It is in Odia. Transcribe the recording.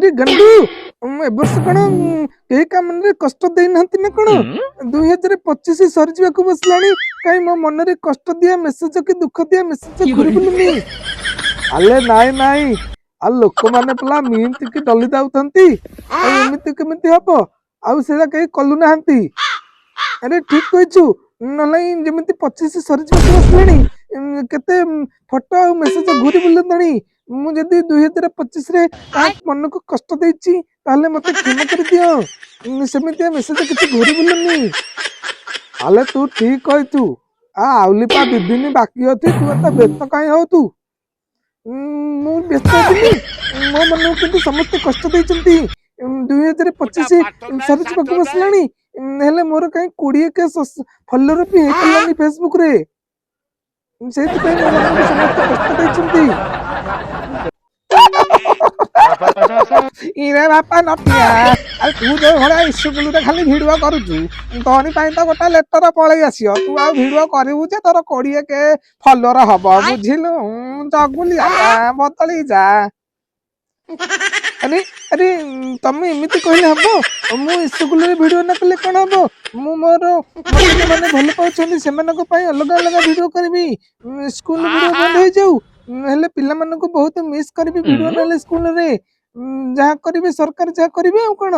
ଆରେ ଗଣ୍ଡୁ ଏ ବର୍ଷ କଣ କେହି କାମରେ କଷ୍ଟ ଦେଇନାହାନ୍ତି ନା କଣ? 2025 ସରିଯିବାକୁ ବସିଲାଣି, କାଇଁ ମୋ ମନରେ କଷ୍ଟ ଦିଆ ମେସେଜ କି ଦୁଃଖ ଦିଆ ମେସେଜ ଘୁରି ବୁଲୁନି। ଆଲେ ନାଇଁ ନାଇଁ, ଆଉ ଲୋକମାନେ ପିଲା ମିନ୍ତି କି ଡଲି ଯାଉଛନ୍ତି, ଆଉ ଏମିତି କେମିତି ହବ? ଆଉ ସେଇଟା କେହି କଲୁ ନାହାନ୍ତି। ଆରେ ଠିକ କହିଛୁ, ନହେଲେ ଯେମିତି 25 ସରିଯିବାକୁ ବସିଲାଣି, କେତେ ଫଟୋ ଆଉ ମେସେଜ ଘୁରି ବୁଲନ୍ତାଣି। ମୁଁ ଯଦି 2025ରେ କାହାକୁ ମନକୁ କଷ୍ଟ ଦେଇଛି ତାହେଲେ ମତେ କ୍ଷମା କରିଦିଅ। ସେମିତିଆ ମେସେଜ କିଛି ଘୁରି ବୁଲୁନି। ଆଲେ ତୁ ଠିକ କହିଛୁ, ଆଉଲିପା 2 ଦିନ ବାକି ଅଛି, ତୁ ଏତେ ବ୍ୟସ୍ତ କାହିଁ ହଉଛୁ? ମୁଁ ବ୍ୟସ୍ତ ହେବିନି, ମୋ ମନକୁ କିନ୍ତୁ ସମସ୍ତେ କଷ୍ଟ ଦେଇଛନ୍ତି। 2025 ସରିଯିବାକୁ ବସିଲାଣି, ହେଲେ ମୋର କାହିଁ 20K ଫଲୋର ବି ହେଇପାରିଲାନି ଫେସବୁକରେ। ସେଇଥିପାଇଁ ମୋ ମନକୁ ସମସ୍ତେ କଷ୍ଟ ଦେଇଛନ୍ତି। ଇରେ ବାପା ନଟିଆ, ଆରେ ତୁ ଯୋଉ ଭଳିଆ ଇସ୍କୁଲରେ ଖାଲି ଭିଡିଓ କରୁଛୁ, ତୋରି ପାଇଁ ତ ଗୋଟେ ଲେଟର ପଳେଇ ଆସିବ। ତୁ ଆଉ ଭିଡିଓ କରିବୁ ଯେ ତୋର 20K ଫଲୋର ହବ, ବୁଝିଲୁ? ଜଗୁଲିଆ ବଦଳି ଯା। ଆରେ ଆରେ ତମେ ଏମିତି କହିଲେ ହବ? ମୁଁ ସ୍କୁଲରେ ଭିଡିଓ ନ କଲେ କଣ ହବ? ମୁଁ ମତେ ଯୋଉମାନେ ଭଲ ପାଉଛନ୍ତି ସେମାନଙ୍କ ପାଇଁ ଅଲଗା ଅଲଗା ଭିଡିଓ କରିବି। ସ୍କୁଲ ଭିଡିଓ ବନ୍ଦ ହେଇଯାଉ, ହେଲେ ପିଲାମାନଙ୍କୁ ବହୁତ ମିସ୍ କରିବି ଭିଡିଓ ନହେଲେ ସ୍କୁଲରେ। ଯାହା କରିବେ ସରକାର ଯାହା କରିବେ, ଆଉ କଣ?